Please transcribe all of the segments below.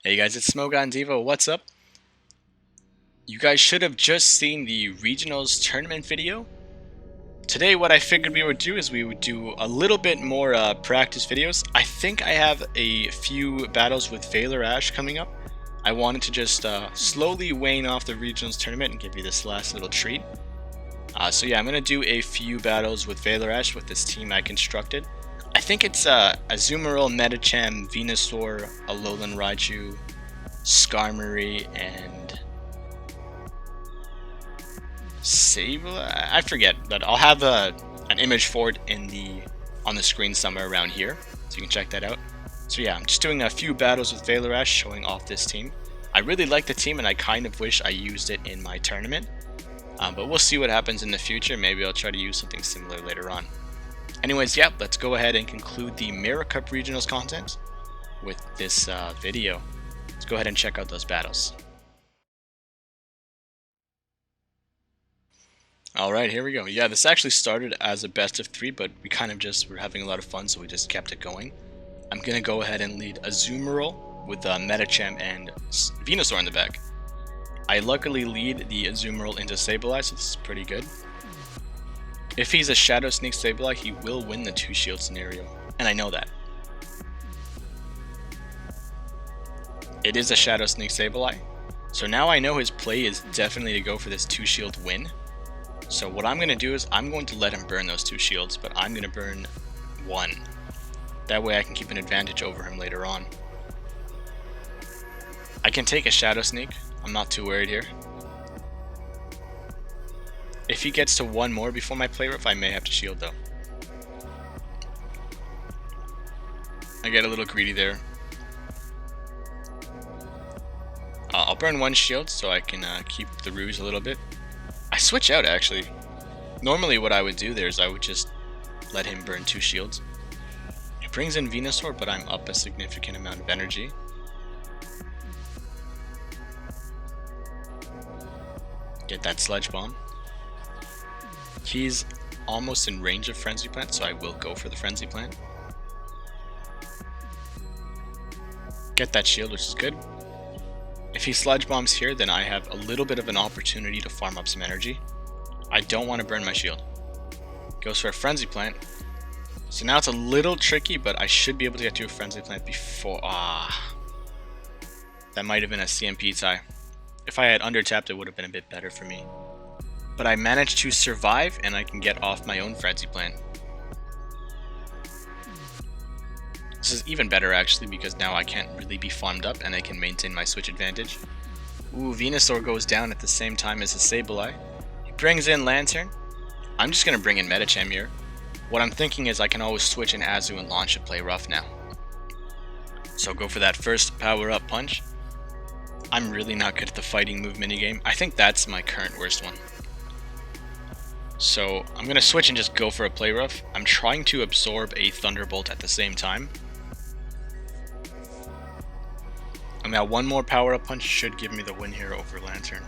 Hey guys, it's ItsSMOGONdevo. What's up? You guys should have just seen the regionals tournament video. Today what I figured we would do is we would do a little bit more practice videos. I think I have a few battles with ValorAsh coming up. I wanted to just slowly wane off the regionals tournament and give you this last little treat. So yeah, I'm going to do a few battles with ValorAsh with this team I constructed. I think it's Azumarill, Medicham, Venusaur, Alolan Raichu, Skarmory, and Sableye? I forget, but I'll have an image for it on the screen somewhere around here, so you can check that out. So yeah, I'm just doing a few battles with ValorAsh showing off this team. I really like the team and I kind of wish I used it in my tournament, but we'll see what happens in the future. Maybe I'll try to use something similar later on. Anyways, yeah, let's go ahead and conclude the Mirror Cup Regionals content with this video. Let's go ahead and check out those battles. Alright, here we go. Yeah, this actually started as a best of 3, but we kind of just were having a lot of fun, so we just kept it going. I'm going to go ahead and lead Azumarill with Medicham and Venusaur in the back. I luckily lead the Azumarill into Sableye, so this is pretty good. If he's a Shadow Sneak Sableye, he will win the 2-shield scenario, and I know that. It is a Shadow Sneak Sableye, so now I know his play is definitely to go for this 2-shield win. So what I'm going to do is I'm going to let him burn those 2 shields, but I'm going to burn 1. That way I can keep an advantage over him later on. I can take a Shadow Sneak, I'm not too worried here. If he gets to 1 more before my play rough, I may have to shield though. I get a little greedy there. I'll burn 1 shield so I can keep the ruse a little bit. I switch out actually. Normally what I would do there is I would just let him burn 2 shields. It brings in Venusaur, but I'm up a significant amount of energy. Get that Sludge Bomb. He's almost in range of Frenzy Plant, so I will go for the Frenzy Plant. Get that shield, which is good. If he Sludge Bombs here, then I have a little bit of an opportunity to farm up some energy. I don't want to burn my shield. Goes for a Frenzy Plant. So now it's a little tricky, but I should be able to get to a Frenzy Plant before... That might have been a CMP tie. If I had undertapped, it would have been a bit better for me. But I managed to survive, and I can get off my own Frenzy Plant. This is even better actually, because now I can't really be farmed up and I can maintain my switch advantage. Ooh, Venusaur goes down at the same time as his Sableye. He brings in Lantern. I'm just going to bring in Medicham here. What I'm thinking is I can always switch in Azu and launch and play rough now. So go for that first power up punch. I'm really not good at the fighting move minigame. I think that's my current worst one. So I'm going to switch and just go for a play rough. I'm trying to absorb a Thunderbolt at the same time. And now 1 more power up punch should give me the win here over Lantern.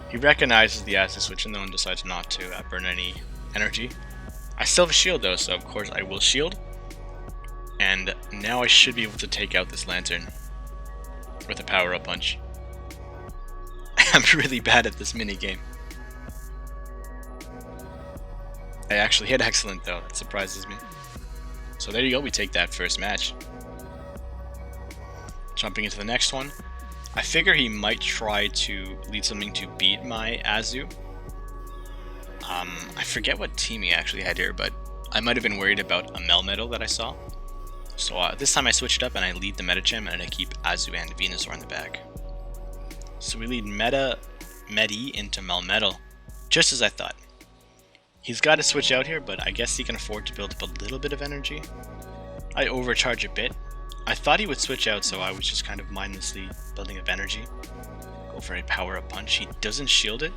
He recognizes the Azu switch and then decides not to burn any energy. I still have a shield though, so of course I will shield. And now I should be able to take out this Lantern with a power up punch. I'm really bad at this minigame. I actually hit excellent though, that surprises me. So there you go, we take that first match. Jumping into the next one. I figure he might try to lead something to beat my Azu. I forget what team he actually had here, but I might have been worried about a Melmetal that I saw. So this time I switched up and I lead the Medicham and I keep Azu and Venusaur in the back. So we lead Medi into Melmetal, just as I thought. He's got to switch out here, but I guess he can afford to build up a little bit of energy. I overcharge a bit. I thought he would switch out, so I was just kind of mindlessly building up energy. Go for a power up punch. He doesn't shield it.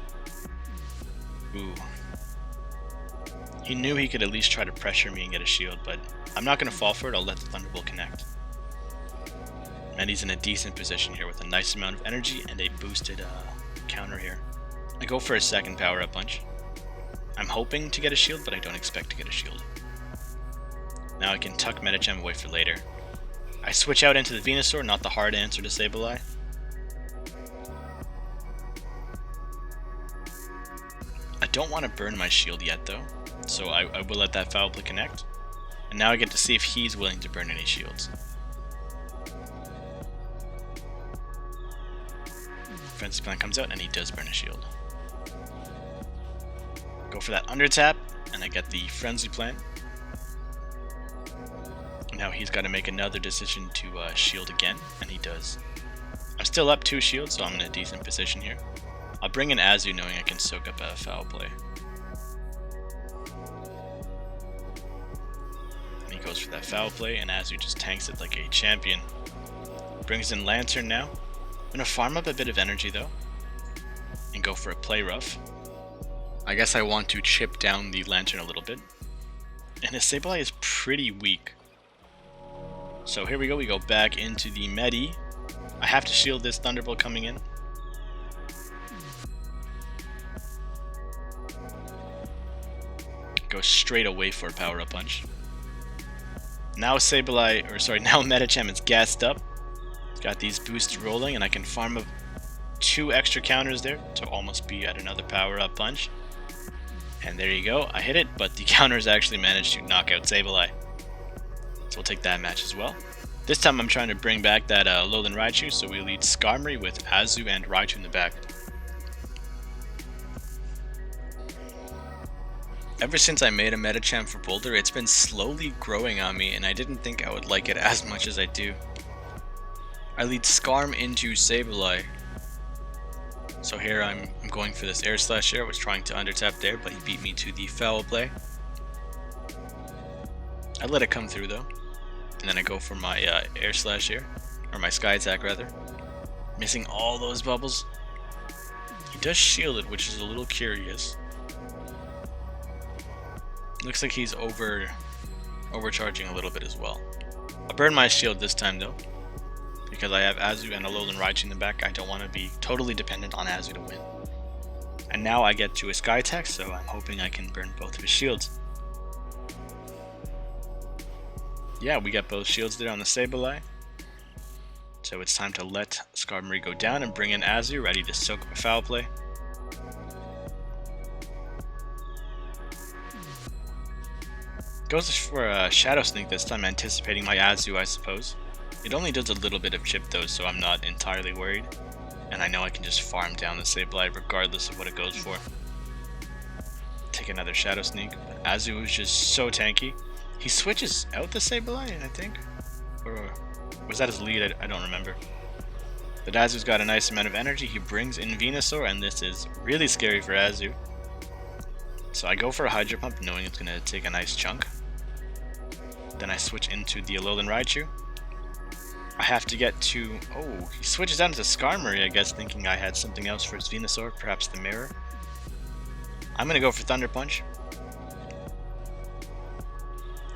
Ooh. He knew he could at least try to pressure me and get a shield, but I'm not going to fall for it. I'll let the Thunderbolt connect. And he's in a decent position here with a nice amount of energy and a boosted counter here. I go for a second power up punch. I'm hoping to get a shield, but I don't expect to get a shield. Now I can tuck Medicham away for later. I switch out into the Venusaur, not the hard answer to Sableye. I don't want to burn my shield yet though, so I will let that Foul Play connect. And now I get to see if he's willing to burn any shields. Frenzy Plant comes out and he does burn a shield. Go for that under tap and I get the Frenzy Plant. Now he's got to make another decision to shield again, and he does. I'm still up 2 shields, so I'm in a decent position here. I'll bring in Azu knowing I can soak up a Foul Play. And he goes for that Foul Play, and Azu just tanks it like a champion. Brings in Lantern now. I'm going to farm up a bit of energy though, and go for a Play Rough. I guess I want to chip down the Lantern a little bit. And his Sableye is pretty weak. So here we go back into the Medi. I have to shield this Thunderbolt coming in. Go straight away for a Power Up Punch. Now Sableye, or sorry, now Medicham is gassed up. Got these boosts rolling and I can farm up 2 extra counters there to almost be at another Power Up Punch. And there you go, I hit it, but the counters actually managed to knock out Sableye. So we'll take that match as well. This time I'm trying to bring back that Alolan Raichu, so we lead Skarmory with Azu and Raichu in the back. Ever since I made a Medicham for Boulder, it's been slowly growing on me, and I didn't think I would like it as much as I do. I lead Skarm into Sableye. So here I'm going for this Air Slash here. I was trying to undertap there, but he beat me to the Foul Play. I let it come through though. And then I go for my Air Slash here, or my Sky Attack rather. Missing all those bubbles. He does shield it, which is a little curious. Looks like he's overcharging a little bit as well. I'll burn my shield this time though, because I have Azu and Alolan Raichu in the back. I don't want to be totally dependent on Azu to win. And now I get to a Sky Attack, so I'm hoping I can burn both of his shields. Yeah, we got both shields there on the Sableye. So it's time to let Skarmory go down and bring in Azu, ready to soak up a Foul Play. Goes for a Shadow Sneak this time, anticipating my Azu, I suppose. It only does a little bit of chip though, so I'm not entirely worried. And I know I can just farm down the Sableye regardless of what it goes for. Take another Shadow Sneak. But Azu is just so tanky. He switches out the Sableye, I think? Or was that his lead? I don't remember. But Azu's got a nice amount of energy. He brings in Venusaur, and this is really scary for Azu. So I go for a Hydro Pump, knowing it's going to take a nice chunk. Then I switch into the Alolan Raichu. I have to get to... Oh, he switches out into Skarmory, I guess, thinking I had something else for his Venusaur, perhaps the Mirror. I'm going to go for Thunder Punch.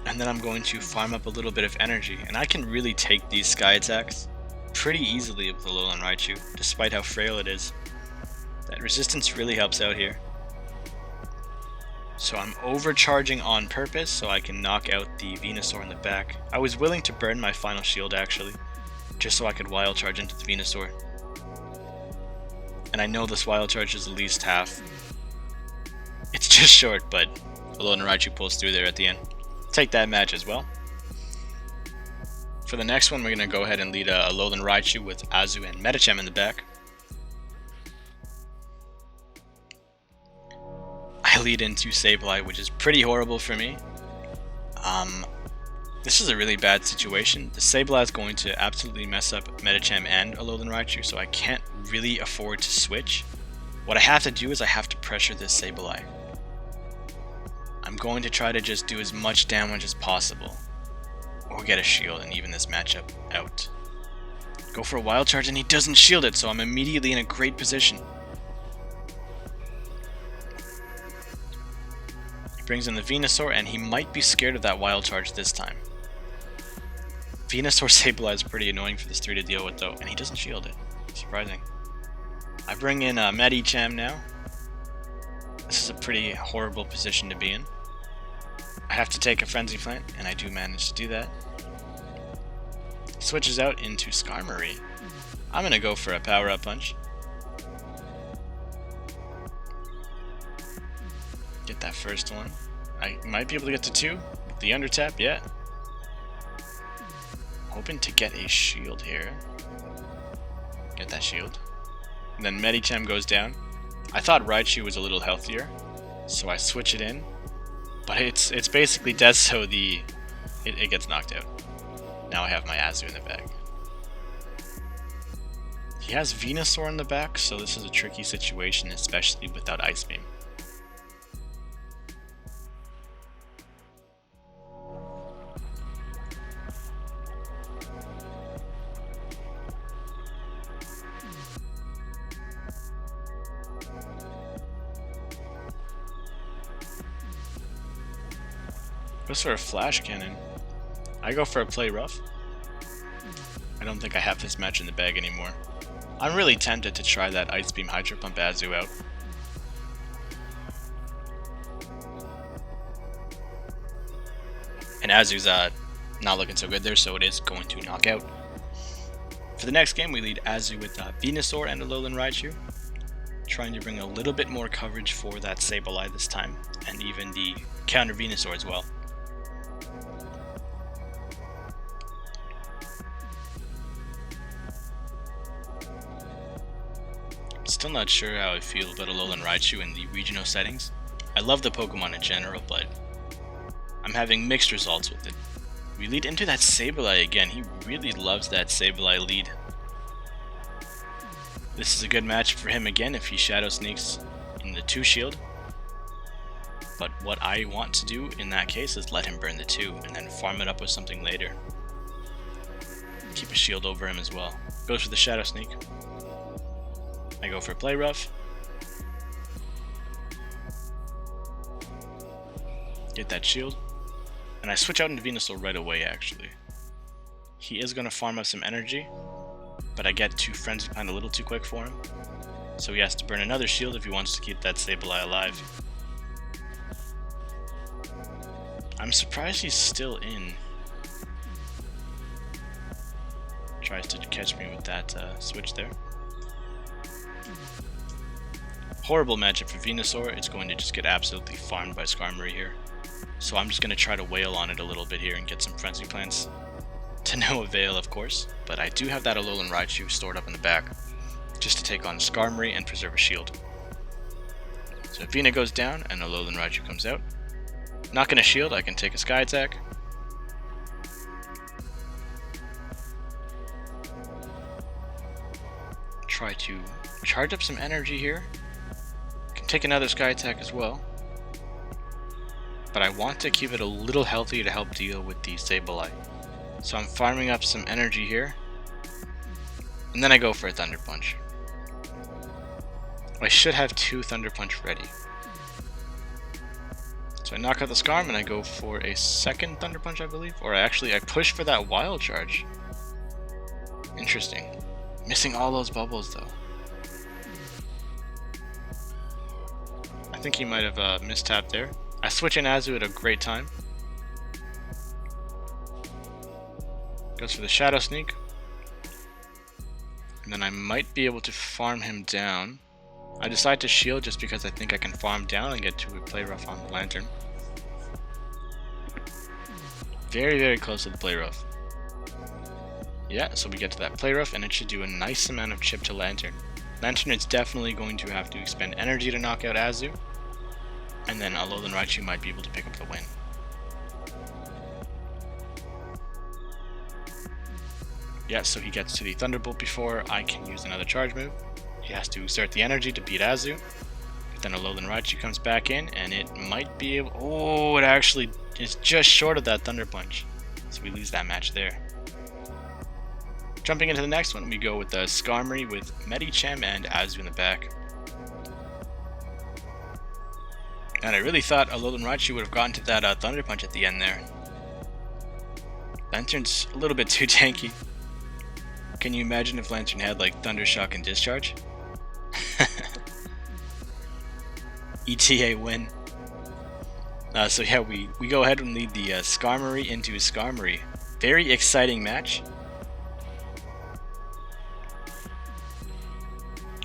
And then I'm going to farm up a little bit of energy, and I can really take these Sky Attacks pretty easily with the Alolan Raichu, despite how frail it is. That resistance really helps out here. So I'm overcharging on purpose so I can knock out the Venusaur in the back. I was willing to burn my final shield actually, just so I could Wild Charge into the Venusaur. And I know this Wild Charge is at least half. It's just short, but Alolan Raichu pulls through there at the end. Take that match as well. For the next one, we're going to go ahead and lead a Alolan Raichu with Azu and Medicham in the back. I lead into Sableye, which is pretty horrible for me. This is a really bad situation. The Sableye is going to absolutely mess up Medicham and Alolan Raichu, so I can't really afford to switch. What I have to do is I have to pressure this Sableye. I'm going to try to just do as much damage as possible, or get a shield and even this matchup out. Go for a Wild Charge and he doesn't shield it, so I'm immediately in a great position. He brings in the Venusaur and he might be scared of that Wild Charge this time. Venusaur Sableye is pretty annoying for this 3 to deal with though, and he doesn't shield it. Surprising. I bring in Medicham now. This is a pretty horrible position to be in. I have to take a Frenzy Plant, and I do manage to do that. switches out into Skarmory. I'm gonna go for a power-up punch. Get that first one. I might be able to get to 2 with the under tap, yeah. Hoping to get a shield here. Get that shield. And then Medicham goes down. I thought Raichu was a little healthier, so I switch it in. But it's basically dead, so it gets knocked out. Now I have my Azu in the bag. He has Venusaur in the back, so this is a tricky situation, especially without Ice Beam. Goes for a Flash Cannon. I go for a Play Rough. I don't think I have this match in the bag anymore. I'm really tempted to try that Ice Beam Hydro Pump Azu out. And Azu's not looking so good there, so it is going to knock out. For the next game, we lead Azu with Venusaur and a Alolan Raichu, trying to bring a little bit more coverage for that Sableye this time, and even the counter Venusaur as well. Still not sure how I feel about Alolan Raichu in the regional settings. I love the Pokemon in general, but I'm having mixed results with it. We lead into that Sableye again. He really loves that Sableye lead. This is a good match for him again if he Shadow Sneaks in the 2 shield. But what I want to do in that case is let him burn the 2 and then farm it up with something later. Keep a shield over him as well. Goes for the Shadow Sneak. I go for Play Rough. Get that shield. And I switch out into Venusaur right away actually. He is going to farm up some energy, but I get to Frenzy Pine a little too quick for him. So he has to burn another shield if he wants to keep that Sableye alive. I'm surprised he's still in. Tries to catch me with that switch there. Horrible matchup for Venusaur. It's going to just get absolutely farmed by Skarmory here. So I'm just going to try to wail on it a little bit here and get some Frenzy Plants. To no avail, of course, but I do have that Alolan Raichu stored up in the back, just to take on Skarmory and preserve a shield. So if Vena goes down and Alolan Raichu comes out, not going to shield, I can take a Sky Attack. Try to charge up some energy here. Can take another Sky Attack as well. But I want to keep it a little healthy to help deal with the Sableye. So I'm farming up some energy here. And then I go for a Thunder Punch. I should have 2 Thunder Punch ready. So I knock out the Skarm and I go for a second Thunder Punch, I believe. Or I push for that Wild Charge. Interesting. Missing all those bubbles though. I think he might have mistapped there. I switch in Azu at a great time. Goes for the Shadow Sneak. And then I might be able to farm him down. I decide to shield just because I think I can farm down and get to a Play Rough on the Lantern. Very, very close to the Play Rough. Yeah, so we get to that Play Rough and it should do a nice amount of chip to Lantern. Lantern is definitely going to have to expend energy to knock out Azu. And then Alolan Raichu might be able to pick up the win. Yeah, so he gets to the Thunderbolt before I can use another charge move. He has to exert the energy to beat Azu. But then Alolan Raichu comes back in and it might be able... Oh, it actually is just short of that Thunder Punch. So we lose that match there. Jumping into the next one, we go with the Skarmory with Medicham and Azu in the back. And I really thought Alolan Raichu would have gotten to that Thunder Punch at the end there. Lantern's a little bit too tanky. Can you imagine if Lantern had like Thunder Shock and Discharge? ETA win. So yeah, we go ahead and lead the Skarmory into Skarmory. Very exciting match.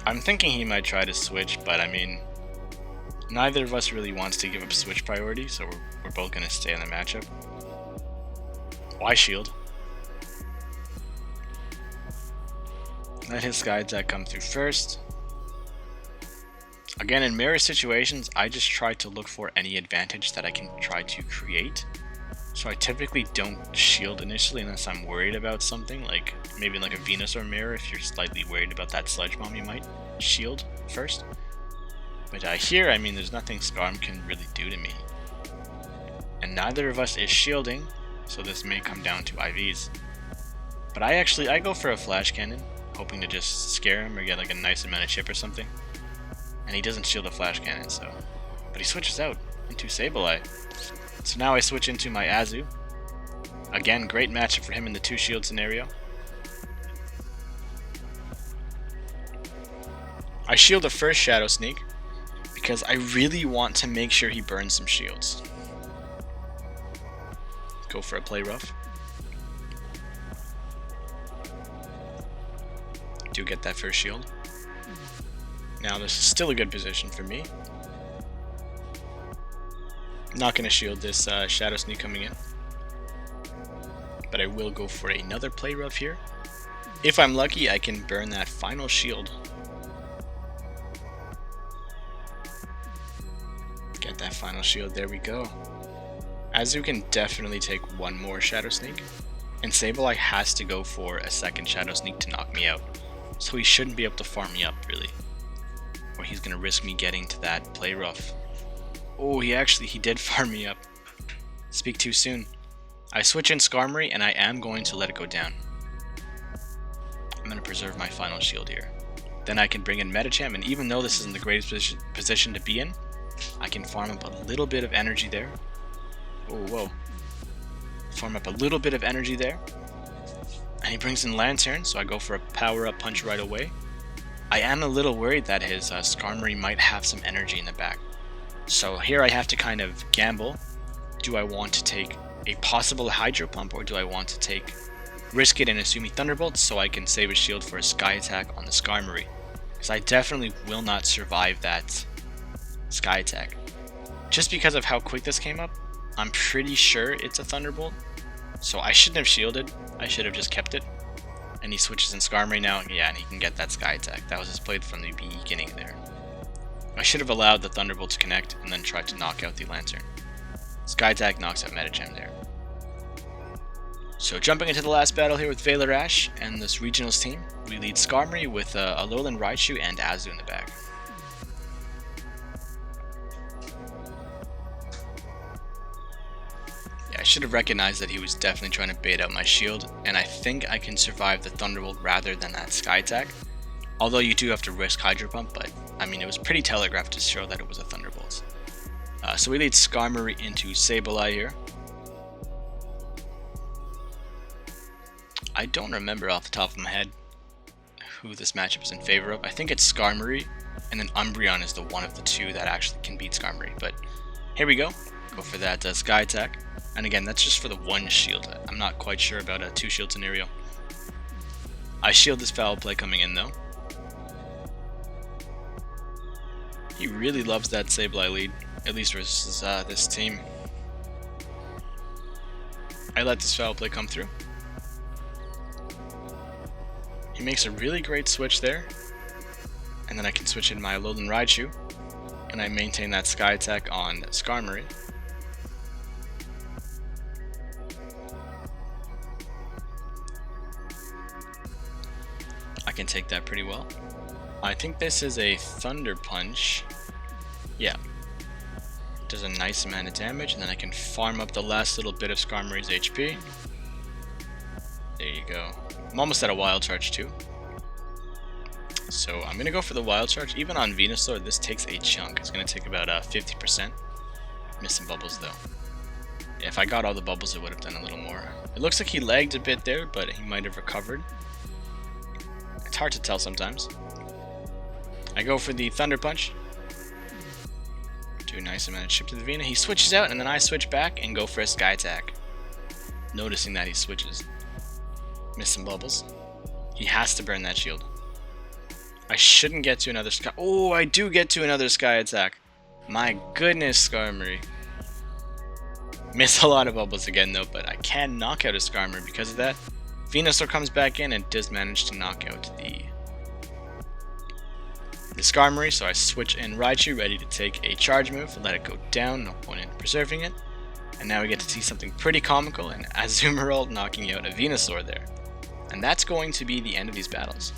I'm thinking he might try to switch, but I mean, neither of us really wants to give up switch priority, so we're both going to stay in the matchup. Why shield? Let his Sky Attack come through first. Again, in mirror situations, I just try to look for any advantage that I can try to create. So I typically don't shield initially unless I'm worried about something, like maybe like a Venusaur mirror. If you're slightly worried about that Sludge Bomb, you might shield first. But here, I mean, there's nothing Scarm can really do to me. And neither of us is shielding, so this may come down to IVs. But I go for a Flash Cannon, hoping to just scare him or get like a nice amount of chip or something. And he doesn't shield a Flash Cannon, so... But he switches out into Sableye. So now I switch into my Azu. Again, great matchup for him in the 2-shield scenario. I shield the first Shadow Sneak because I really want to make sure he burns some shields. Go for a Play Rough. Do get that first shield. Now this is still a good position for me. Not going to shield this Shadow Sneak coming in. But I will go for another Play Rough here. If I'm lucky, I can burn that final shield. Get that final shield, there we go. Azu can definitely take one more Shadow Sneak. And Sableye has to go for a second Shadow Sneak to knock me out. So he shouldn't be able to farm me up, really. Or he's going to risk me getting to that Play Rough. Oh, he did farm me up. Speak too soon. I switch in Skarmory and I am going to let it go down. I'm going to preserve my final shield here. Then I can bring in Medicham, and even though this isn't the greatest position to be in, I can farm up a little bit of energy there. Oh, whoa. Farm up a little bit of energy there. And he brings in Lantern, so I go for a power-up punch right away. I am a little worried that his Skarmory might have some energy in the back. So here I have to kind of gamble. Do I want to take a possible Hydro Pump, or do I want to risk it and assume he Thunderbolts so I can save a shield for a Sky Attack on the Skarmory? Because I definitely will not survive that Sky Attack. Just because of how quick this came up, I'm pretty sure it's a Thunderbolt. So I shouldn't have shielded. I should have just kept it. And he switches in Skarmory now. Yeah, and he can get that Sky Attack. That was his play from the beginning there. I should have allowed the Thunderbolt to connect and then tried to knock out the Lantern. Sky Attack knocks out Medicham there. So jumping into the last battle here with ValorAsh and this Regionals team, we lead Skarmory with a Alolan Raichu and Azu in the back. I should have recognized that he was definitely trying to bait out my shield, and I think I can survive the Thunderbolt rather than that Sky Attack. Although you do have to risk Hydro Pump, but I mean it was pretty telegraphed to show that it was a Thunderbolt. So we lead Skarmory into Sableye here. I don't remember off the top of my head who this matchup is in favor of. I think it's Skarmory, and then Umbreon is the one of the two that actually can beat Skarmory. But here we go. Go for that Sky Attack. And again, that's just for the one shield. I'm not quite sure about a 2-shield scenario. I shield this foul play coming in though. He really loves that Sableye lead, at least versus this team. I let this foul play come through. He makes a really great switch there. And then I can switch in my Alolan Raichu. And I maintain that Sky Attack on Skarmory. I can take that pretty well. I think this is a Thunder Punch. Yeah. Does a nice amount of damage, and then I can farm up the last little bit of Skarmory's HP. There you go. I'm almost at a Wild Charge too. So I'm going to go for the Wild Charge. Even on Venusaur, this takes a chunk. It's going to take about 50%. Missing bubbles though. Yeah, if I got all the bubbles, it would have done a little more. It looks like he lagged a bit there, but he might have recovered. It's hard to tell sometimes. I go for the Thunder Punch. Do a nice amount of chip to the Vena. He switches out, and then I switch back and go for a Sky Attack. Noticing that he switches. Miss some bubbles. He has to burn that shield. I shouldn't get to another sky. Oh, I do get to another sky attack. My goodness, Skarmory. Miss a lot of bubbles again though, but I can knock out a Skarmory because of that. Venusaur comes back in and does manage to knock out the Skarmory, so I switch in Raichu, ready to take a charge move, let it go down, no point in preserving it. And now we get to see something pretty comical, and Azumarill knocking out a Venusaur there. And that's going to be the end of these battles.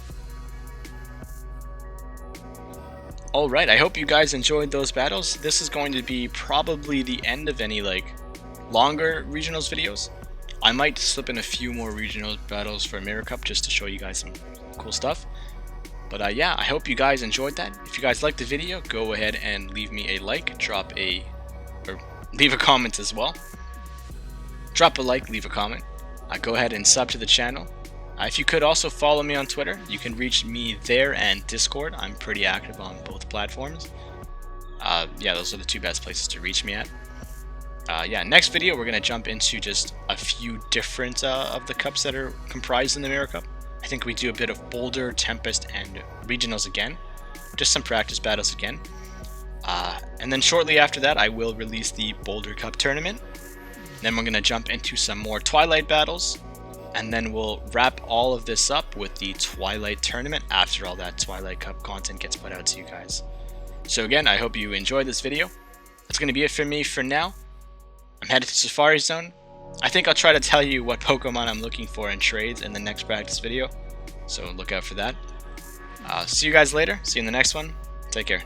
Alright, I hope you guys enjoyed those battles. This is going to be probably the end of any longer regionals videos. I might slip in a few more regional battles for Mirror Cup just to show you guys some cool stuff. But yeah, I hope you guys enjoyed that. If you guys liked the video, go ahead and leave me a like, leave a comment as well. Drop a like, leave a comment. Go ahead and sub to the channel. If you could also follow me on Twitter, you can reach me there and Discord. I'm pretty active on both platforms. Yeah, those are the two best places to reach me at. Yeah, next video we're going to jump into just a few different of the cups that are comprised in the Mirror Cup. I think we do a bit of Boulder, Tempest, and Regionals again. Just some practice battles again. And then shortly after that I will release the Boulder Cup tournament. Then we're going to jump into some more Twilight battles. And then we'll wrap all of this up with the Twilight tournament after all that Twilight Cup content gets put out to you guys. So again, I hope you enjoyed this video. That's going to be it for me for now. I'm headed to Safari Zone. I think I'll try to tell you what Pokemon I'm looking for in trades in the next practice video. So look out for that. See you guys later. See you in the next one. Take care.